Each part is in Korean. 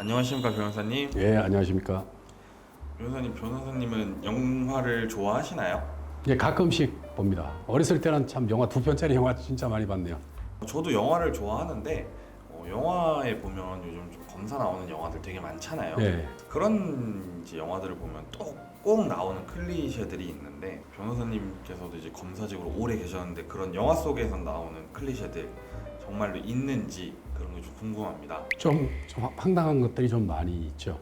안녕하십니까 변호사님. 예, 안녕하십니까. 변호사님은 영화를 좋아하시나요? 예, 가끔씩 봅니다. 어렸을 때는 참 영화 2편짜리 영화 진짜 많이 봤네요. 저도 영화를 좋아하는데 영화에 보면 요즘 좀 검사 나오는 영화들 되게 많잖아요. 예. 그런 이제 영화들을 보면 또 꼭 나오는 클리셰들이 있는데 변호사님께서도 이제 검사직으로 오래 계셨는데 그런 영화 속에서 나오는 클리셰들 정말로 있는지 그런 게 좀 궁금합니다. 좀 황당한 것들이 좀 많이 있죠.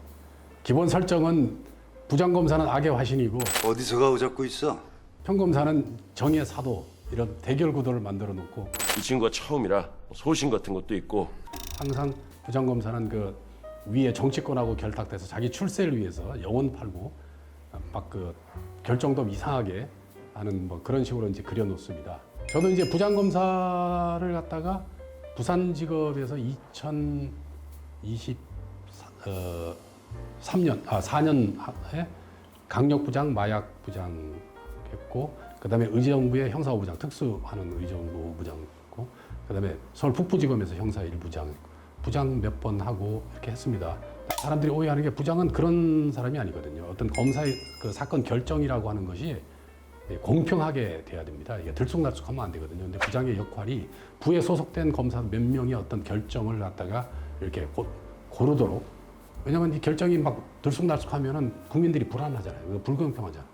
기본 설정은 부장검사는 악의 화신이고 어디서 가고 잡고 있어? 평검사는 정의의 사도, 이런 대결 구도를 만들어 놓고 이 친구가 처음이라 소신 같은 것도 있고. 항상 부장검사는 그 위에 정치권하고 결탁돼서 자기 출세를 위해서 영혼 팔고 막 그 결정도 이상하게 하는 뭐 그런 식으로 이제 그려놓습니다. 저도 이제 부장검사를 갖다가 부산지검에서 4년에 강력부장, 마약부장 했고, 그 다음에 의정부의 형사부장, 특수하는 의정부 부장 했고, 그 다음에 서울 북부지검에서 형사 1부장, 부장 몇 번 하고 이렇게 했습니다. 사람들이 오해하는 게 부장은 그런 사람이 아니거든요. 어떤 검사의 그 사건 결정이라고 하는 것이 공평하게 돼야 됩니다. 이게 들쑥날쑥하면 안 되거든요. 근데 부장의 역할이 부에 소속된 검사 몇 명이 어떤 결정을 갖다가 이렇게 고르도록, 왜냐하면 이 결정이 막 들쑥날쑥하면은 국민들이 불안하잖아요. 불공평하잖아요.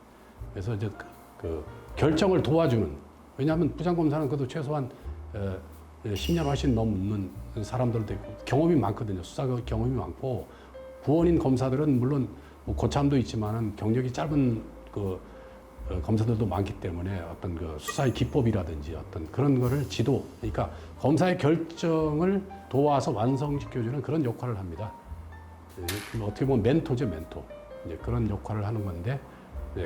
그래서 이제 그 결정을 도와주는, 왜냐하면 부장검사는 그래도 최소한 10년 훨씬 넘는 사람들도 있고 경험이 많거든요. 수사 경험이 많고, 부원인 검사들은 물론 뭐 고참도 있지만은 경력이 짧은 그 검사들도 많기 때문에 어떤 그 수사의 기법이라든지 어떤 그런 거를 지도, 그러니까 검사의 결정을 도와서 완성시켜주는 그런 역할을 합니다. 어떻게 보면 멘토죠, 멘토. 이제 그런 역할을 하는 건데,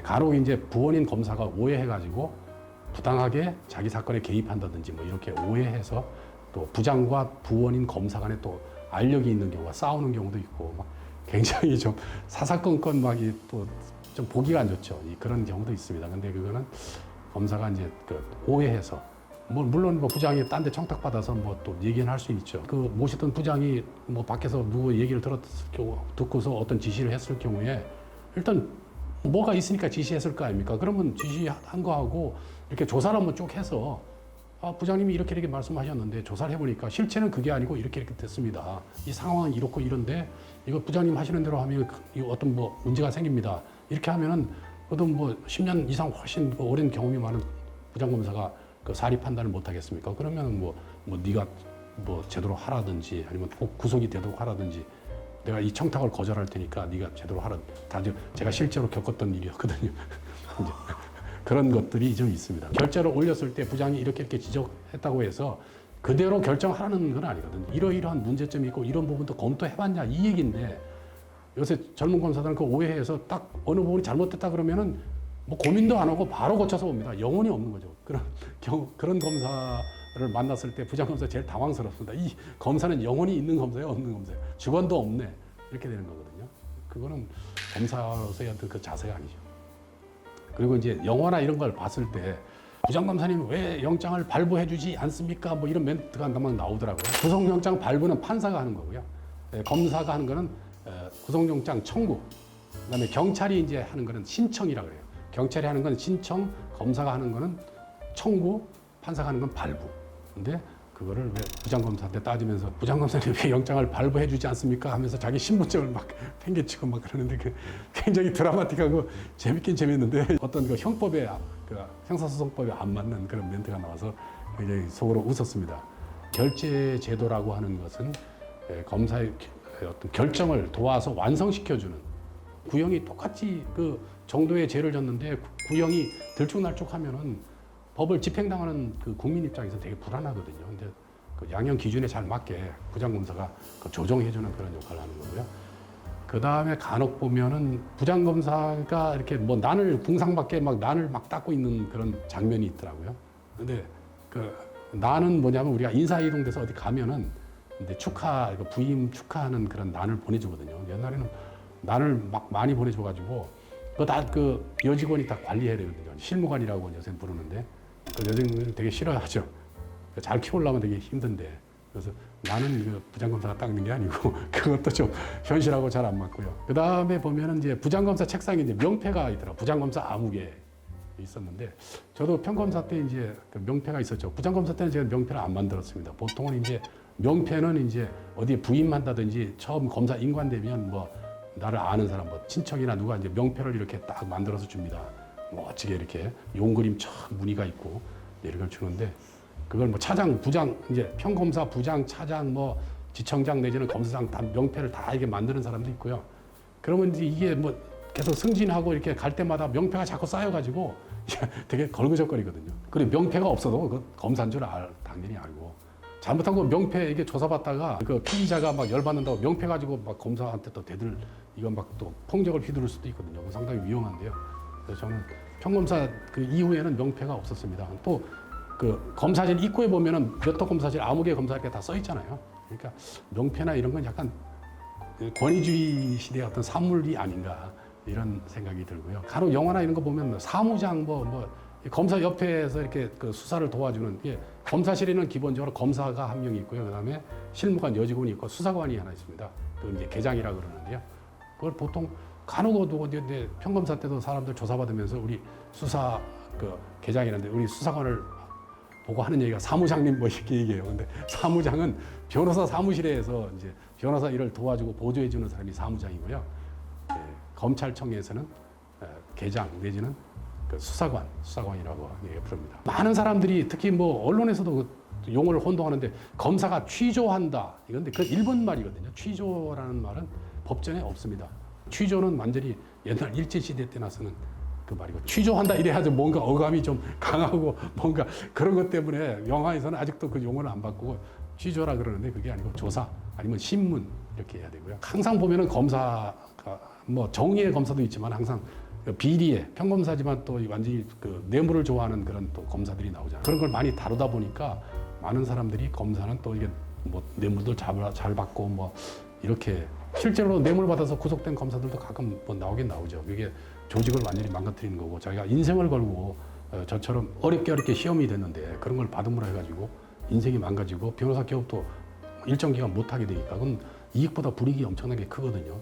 간혹 이제 부원인 검사가 오해해가지고 부당하게 자기 사건에 개입한다든지 뭐 이렇게 오해해서 또 부장과 부원인 검사 간에 또 알력이 있는 경우가 싸우는 경우도 있고, 막 굉장히 좀 사사건건 막 또 좀 보기가 안 좋죠. 그런 경우도 있습니다. 근데 그거는 검사가 이제 그 오해해서, 뭐 물론 뭐 부장이 딴 데 청탁받아서 뭐 또 얘기는 할 수 있죠. 그 모시던 부장이 뭐 밖에서 누구 얘기를 들었을 경우, 듣고서 어떤 지시를 했을 경우에 일단 뭐가 있으니까 지시했을 거 아닙니까? 그러면 지시한 거하고 이렇게 조사를 한번 쭉 해서, 아, 부장님이 이렇게 말씀하셨는데 조사를 해보니까 실체는 그게 아니고 이렇게 됐습니다. 이 상황은 이렇고 이런데 이거 부장님 하시는 대로 하면 어떤 뭐 문제가 생깁니다. 이렇게 하면은 그래도 뭐 10년 이상 훨씬 오랜 경험이 많은 부장검사가 그 사리 판단을 못 하겠습니까? 그러면 뭐 네가 뭐 제대로 하라든지 아니면 꼭 구속이 되도록 하라든지, 내가 이 청탁을 거절할 테니까 네가 제대로 하라. 다 제가 실제로 겪었던 일이었거든요. 이제 그런 것들이 좀 있습니다. 결제를 올렸을 때 부장이 이렇게 지적했다고 해서 그대로 결정하라는 건 아니거든요. 이러이러한 문제점이 있고 이런 부분도 검토해봤냐 이 얘기인데, 요새 젊은 검사들은 그 오해해서 딱 어느 부분이 잘못됐다 그러면은 뭐 고민도 안 하고 바로 고쳐서 옵니다. 영혼이 없는 거죠. 그런 검사를 만났을 때 부장검사 제일 당황스럽습니다. 이 검사는 영혼이 있는 검사예요, 없는 검사예요? 직원도 없네. 이렇게 되는 거거든요. 그거는 검사로서의 어떤 그 자세가 아니죠. 그리고 이제 영화나 이런 걸 봤을 때 부장검사님 왜 영장을 발부해주지 않습니까? 뭐 이런 멘트가 막 나오더라고요. 구속영장 발부는 판사가 하는 거고요. 검사가 하는 거는 구속영장 청구. 그다음에 경찰이 이제 하는 거는 신청이라고 그래요. 경찰이 하는 건 신청, 검사가 하는 거는 청구, 판사가 하는 건 발부. 근데 그거를 왜 부장검사한테 따지면서 부장검사님 왜 영장을 발부해주지 않습니까? 하면서 자기 신분증을 막 팽개치고 막 그러는데, 그 굉장히 드라마틱하고 재밌긴 재밌는데 어떤 그 형법에, 그 형사소송법에 안 맞는 그런 멘트가 나와서 굉장히 속으로 웃었습니다. 결제 제도라고 하는 것은 검사의 어떤 결정을 도와서 완성시켜주는, 구형이 똑같이 그 정도의 죄를 졌는데 구형이 들쭉날쭉하면은 법을 집행당하는 그 국민 입장에서 되게 불안하거든요. 근데 그 양형 기준에 잘 맞게 부장검사가 그 조정해주는 그런 역할을 하는 거고요. 그 다음에 간혹 보면은 부장검사가 이렇게 뭐 난을 궁상밖에 막 난을 막 닦고 있는 그런 장면이 있더라고요. 근데 그 난은 뭐냐면 우리가 인사이동돼서 어디 가면은 근데 부임 축하하는 그런 난을 보내주거든요. 옛날에는 난을 막 많이 보내줘가지고 그거 다 그 여직원이 다 관리해야 되거든요. 실무관이라고 요새 부르는데 그 여직원이 되게 싫어하죠. 잘 키우려면 되게 힘든데 그래서 나는 이거 부장검사가 닦는 게 아니고 그것도 좀 현실하고 잘 안 맞고요. 그 다음에 보면은 이제 부장검사 책상에 이제 명패가 있더라. 부장검사 아무개 있었는데 저도 평검사 때 이제 그 명패가 있었죠. 부장검사 때는 제가 명패를 안 만들었습니다. 보통은 이제 명패는 이제 어디에 부임한다든지 처음 검사 인관되면 뭐 나를 아는 사람, 뭐 친척이나 누가 이제 명패를 이렇게 딱 만들어서 줍니다. 멋지게 이렇게 용그림 촥 무늬가 있고 이런 걸 주는데 그걸 뭐 차장, 부장, 이제 평검사, 부장, 차장, 뭐 지청장 내지는 검사장 다 명패를 다 이렇게 만드는 사람도 있고요. 그러면 이제 이게 뭐 계속 승진하고 이렇게 갈 때마다 명패가 자꾸 쌓여가지고 되게 걸그적거리거든요. 그리고 명패가 없어도 그 검사인 줄 당연히 알고. 잘못한 거 명패 이게 조사받다가 그 피의자가 막 열받는다고 명패 가지고 막 검사한테 또 대들 이건 막 또 폭력을 휘두를 수도 있거든요. 상당히 위험한데요. 그래서 저는 평검사 그 이후에는 명패가 없었습니다. 또 그 검사실 입구에 보면은 몇 호 검사실 아무개 검사 이렇게 다 써 있잖아요. 그러니까 명패나 이런 건 약간 권위주의 시대의 어떤 산물이 아닌가 이런 생각이 들고요. 간혹 영화나 이런 거 보면 사무장 뭐 검사 옆에서 이렇게 그 수사를 도와주는 게 검사실에는 기본적으로 검사가 한 명 있고요. 그다음에 실무관 여직원이 있고 수사관이 하나 있습니다. 그 이제 계장이라 그러는데요. 그걸 보통 간혹 두고 이제 평검사 때도 사람들 조사받으면서 우리 수사 그 계장이라는데 우리 수사관을 보고 하는 얘기가 사무장님 뭐 이렇게 얘기해요. 근데 사무장은 변호사 사무실에서 이제 변호사 일을 도와주고 보조해 주는 사람이 사무장이고요. 검찰청에서는 계장 내지는 그 수사관이라고 부릅니다. 많은 사람들이 특히 뭐 언론에서도 그 용어를 혼동하는데 검사가 취조한다. 이건데 그 일본 말이거든요. 취조라는 말은 법전에 없습니다. 취조는 완전히 옛날 일제시대 때나 쓰는 그 말이고 취조한다 이래야지 뭔가 어감이 좀 강하고 뭔가 그런 것 때문에 영화에서는 아직도 그 용어를 안 바꾸고 취조라 그러는데 그게 아니고 조사 아니면 신문 이렇게 해야 되고요. 항상 보면은 검사가 뭐 정의의 검사도 있지만 항상 비리에 평검사지만 또 완전히 그 뇌물을 좋아하는 그런 또 검사들이 나오잖아요. 그런 걸 많이 다루다 보니까 많은 사람들이 검사는 또 이게 뭐 뇌물도 잘 받고 뭐 이렇게 실제로 뇌물 받아서 구속된 검사들도 가끔 뭐 나오긴 나오죠. 이게 조직을 완전히 망가뜨리는 거고 자기가 인생을 걸고 저처럼 어렵게 시험이 됐는데 그런 걸 받음으로 해가지고 인생이 망가지고 변호사 기업도 일정 기간 못하게 되니까 그건 이익보다 불이익이 엄청나게 크거든요.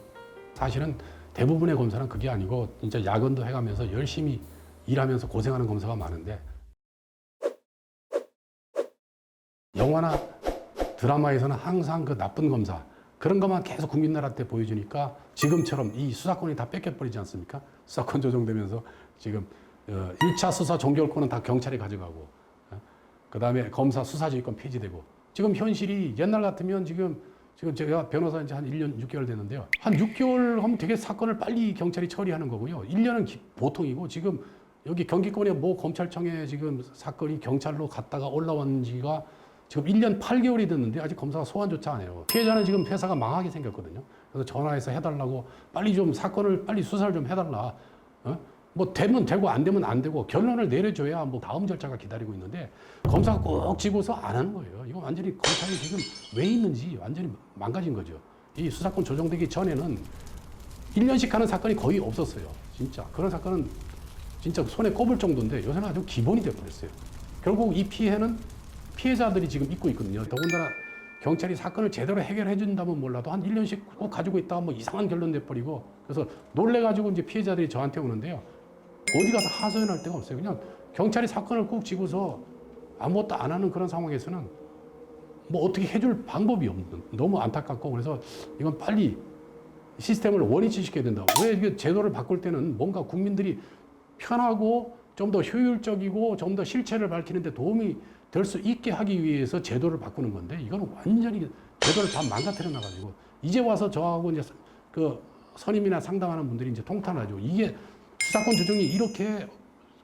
사실은 대부분의 검사는 그게 아니고 진짜 야근도 해가면서 열심히 일하면서 고생하는 검사가 많은데 영화나 드라마에서는 항상 그 나쁜 검사 그런 것만 계속 국민들한테 보여주니까 지금처럼 이 수사권이 다 뺏겨버리지 않습니까? 수사권 조정되면서 지금 1차 수사 종결권은 다 경찰이 가져가고 그 다음에 검사 수사지휘권 폐지되고 지금 현실이 옛날 같으면 지금 제가 변호사 이제 한 1년 6개월 됐는데요. 한 6개월 하면 되게 사건을 빨리 경찰이 처리하는 거고요. 1년은 보통이고 지금 여기 경기권의 모 검찰청에 지금 사건이 경찰로 갔다가 올라온 지가 지금 1년 8개월이 됐는데 아직 검사가 소환조차 안 해요. 피해자는 지금 회사가 망하게 생겼거든요. 그래서 전화해서 해달라고 빨리 좀 사건을 빨리 수사를 좀 해달라. 뭐 되면 되고 안 되면 안 되고 결론을 내려줘야 뭐 다음 절차가 기다리고 있는데 검사가 꼭 지고서 안 하는 거예요. 이거 완전히 검찰이 지금 왜 있는지 완전히 망가진 거죠. 이 수사권 조정되기 전에는 1년씩 하는 사건이 거의 없었어요. 진짜 그런 사건은 진짜 손에 꼽을 정도인데 요새는 아주 기본이 돼버렸어요. 결국 이 피해는 피해자들이 지금 입고 있거든요. 더군다나 경찰이 사건을 제대로 해결해 준다면 몰라도 한 1년씩 꼭 가지고 있다가 뭐 이상한 결론 내버리고 그래서 놀래가지고 이제 피해자들이 저한테 오는데요. 어디 가서 하소연할 데가 없어요. 그냥 경찰이 사건을 꼭 지고서 아무것도 안 하는 그런 상황에서는 뭐 어떻게 해줄 방법이 없는 너무 안타깝고 그래서 이건 빨리 시스템을 원위치시켜야 된다. 왜 이게 제도를 바꿀 때는 뭔가 국민들이 편하고 좀 더 효율적이고 좀 더 실체를 밝히는데 도움이 될 수 있게 하기 위해서 제도를 바꾸는 건데 이거는 완전히 제도를 다 망가뜨려 놔가지고 이제 와서 저하고 이제 그 선임이나 상담하는 분들이 이제 통탄하죠. 이게 수사권 조정이 이렇게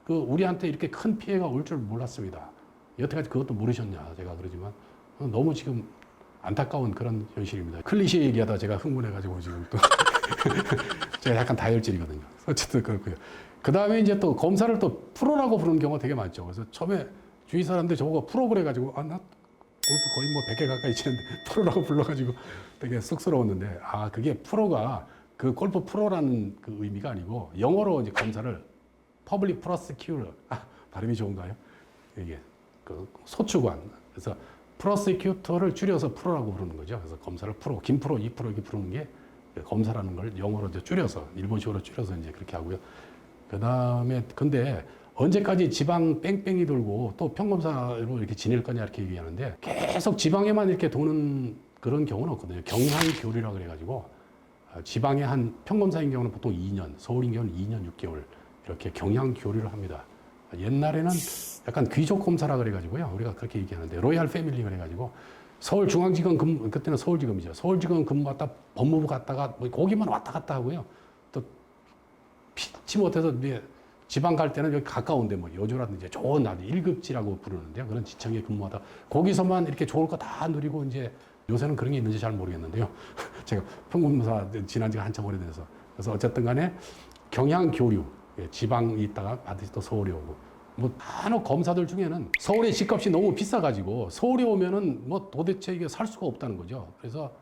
그 우리한테 이렇게 큰 피해가 올 줄 몰랐습니다. 여태까지 그것도 모르셨냐 제가 그러지만 너무 지금 안타까운 그런 현실입니다. 클리셰 얘기하다 제가 흥분해가지고 지금 또 제가 약간 다혈질이거든요. 어쨌든 그렇고요. 그 다음에 이제 또 검사를 또 프로라고 부르는 경우가 되게 많죠. 그래서 처음에 주위 사람들 저보고 프로 그래가지고 나 골프 거의 뭐 100개 가까이 치는데 프로라고 불러가지고 되게 쑥스러웠는데 그게 프로가 그 골프 프로라는 그 의미가 아니고 영어로 이제 검사를 퍼블릭 프로시큐터 발음이 좋은가요? 이게 그 소추관 그래서 프로시큐터를 줄여서 프로라고 부르는 거죠. 그래서 검사를 프로, 김프로, 이프로 이렇게 부르는 게 검사라는 걸 영어로 이제 줄여서 일본식으로 줄여서 이제 그렇게 하고요. 그다음에 근데 언제까지 지방 뺑뺑이 돌고 또 평검사로 이렇게 지낼 거냐 이렇게 얘기하는데 계속 지방에만 이렇게 도는 그런 경우는 없거든요. 경향교류라 그래가지고 지방에 한 평검사인 경우는 보통 2년, 서울인 경우는 2년 6개월 이렇게 경향교류를 합니다. 옛날에는 약간 귀족 검사라 그래가지고요. 우리가 그렇게 얘기하는데 로얄 패밀리 그래가지고 서울중앙지검 근무 그때는 서울지검이죠. 서울지검 근무했다 법무부 갔다가 뭐 거기만 왔다 갔다 하고요. 또 피치 못해서 이제 지방 갈 때는 여기 가까운데 뭐 여주라든지 좋은 아주 1급지라고 부르는데요. 그런 지청에 근무하다 거기서만 이렇게 좋을 거 다 누리고 이제 요새는 그런 게 있는지 잘 모르겠는데요. 제가 평검사 지난 지가 한참 오래돼서 그래서 어쨌든 간에 경향교류 지방에 있다가 반드시 또 서울에 오고 뭐 간혹 검사들 중에는 서울의 집값이 너무 비싸가지고 서울에 오면은 뭐 도대체 이게 살 수가 없다는 거죠. 그래서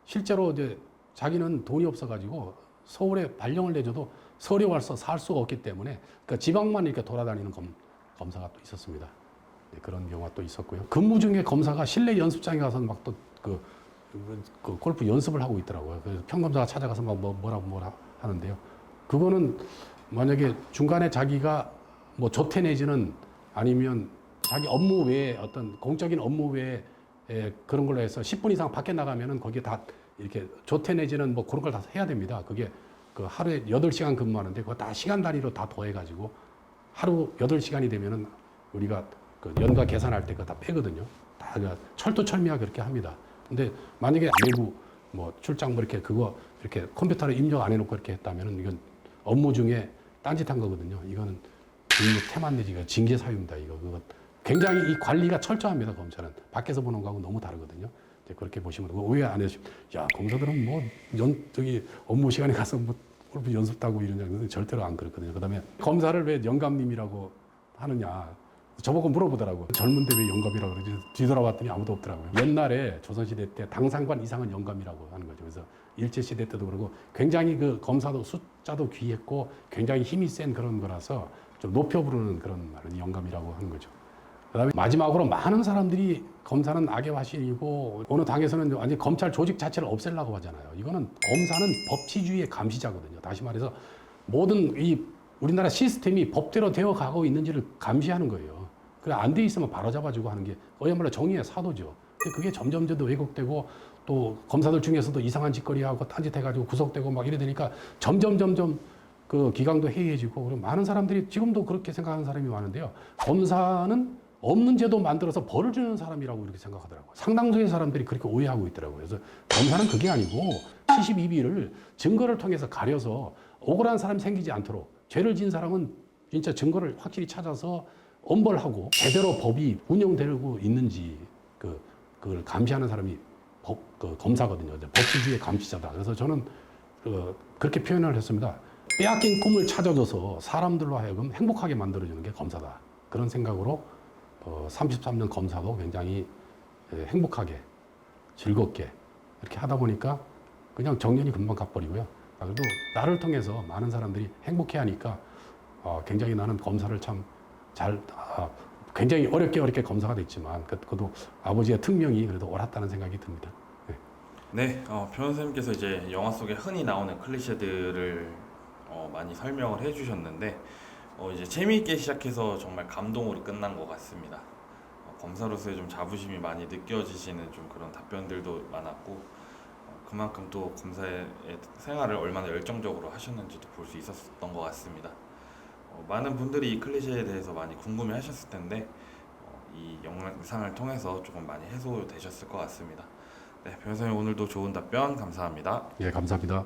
실제로 이제 자기는 돈이 없어가지고 서울에 발령을 내줘도 서울에 와서 살 수가 없기 때문에 그러니까 지방만 이렇게 돌아다니는 검사가 또 있었습니다. 네, 그런 경우가 또 있었고요. 근무 중에 검사가 실내 연습장에 가서 막 또 그 골프 연습을 하고 있더라고요. 그래서 평검사가 찾아가서 막 뭐라 하는데요. 그거는 만약에 중간에 자기가 뭐 조퇴 내지는 아니면 자기 업무 외에 어떤 공적인 업무 외에 그런 걸로 해서 10분 이상 밖에 나가면은 거기에 다 이렇게 조퇴 내지는 뭐 그런 걸 다 해야 됩니다. 그게 그 하루에 8시간 근무하는데 그거 다 시간 단위로 다 더해가지고 하루 8시간이 되면은 우리가 그 연가 계산할 때 그거 다 빼거든요. 다 철두철미하게 그렇게 합니다. 근데 만약에 외부 뭐 출장 뭐 이렇게 그거 이렇게 컴퓨터로 입력 안 해놓고 이렇게 했다면은 이건 업무 중에 딴짓한 거거든요. 이거는 직무 태만 내지 징계 사유입니다. 그거 굉장히 이 관리가 철저합니다. 검찰은 밖에서 보는 거하고 너무 다르거든요. 이제 그렇게 보시면 오해 안 해주시면 야 검사들은 뭐 저기 업무 시간에 가서 뭐 골프 연습 따고 이러냐 절대로 안 그렇거든요. 그다음에 검사를 왜 영감님이라고 하느냐 저보고 물어보더라고요. 젊은데 왜 영감이라고 그러지? 뒤돌아봤더니 아무도 없더라고요. 옛날에 조선시대 때 당상관 이상은 영감이라고 하는 거죠. 그래서 일제시대 때도 그러고 굉장히 그 검사도 숫자도 귀했고 굉장히 힘이 센 그런 거라서 좀 높여 부르는 그런 말은 영감이라고 하는 거죠. 그다음에 마지막으로 많은 사람들이 검사는 악의 화신이고 어느 당에서는 완전 검찰 조직 자체를 없애려고 하잖아요. 이거는 검사는 법치주의의 감시자거든요. 다시 말해서 모든 이 우리나라 시스템이 법대로 되어 가고 있는지를 감시하는 거예요. 그래 안 돼 있으면 바로 잡아주고 하는 게 그야말로 정의의 사도죠. 근데 그게 점점 더 왜곡되고 또 검사들 중에서도 이상한 짓거리하고 딴짓해가지고 구속되고 막 이래 되니까 점점 그 기강도 해이해지고 그리고 많은 사람들이 지금도 그렇게 생각하는 사람이 많은데요. 검사는 없는 제도 만들어서 벌을 주는 사람이라고 이렇게 생각하더라고요. 상당수의 사람들이 그렇게 오해하고 있더라고요. 그래서 검사는 그게 아니고 72비를 증거를 통해서 가려서 억울한 사람이 생기지 않도록 죄를 지은 사람은 진짜 증거를 확실히 찾아서 엄벌하고 제대로 법이 운영되고 있는지 그걸 감시하는 사람이 검사거든요. 법치주의의 감시자다. 그래서 저는 그렇게 표현을 했습니다. 빼앗긴 꿈을 찾아줘서 사람들로 하여금 행복하게 만들어주는 게 검사다. 그런 생각으로 33년 검사도 굉장히 행복하게 즐겁게 이렇게 하다 보니까 그냥 정년이 금방 가버리고요. 그래도 나를 통해서 많은 사람들이 행복해하니까 굉장히 나는 검사를 참 굉장히 어렵게 검사가 됐지만 그래도 아버지의 특명이 그래도 옳았다는 생각이 듭니다. 네, 변호사님께서 이제 영화 속에 흔히 나오는 클리셰들을 많이 설명을 해주셨는데 이제 재미있게 시작해서 정말 감동으로 끝난 것 같습니다. 검사로서의 좀 자부심이 많이 느껴지시는 좀 그런 답변들도 많았고 그만큼 또 검사의 생활을 얼마나 열정적으로 하셨는지도 볼 수 있었던 것 같습니다. 많은 분들이 이 클리셰에 대해서 많이 궁금해 하셨을 텐데 이 영상을 통해서 조금 많이 해소되셨을 것 같습니다. 네, 변호사님 오늘도 좋은 답변 감사합니다. 예, 감사합니다.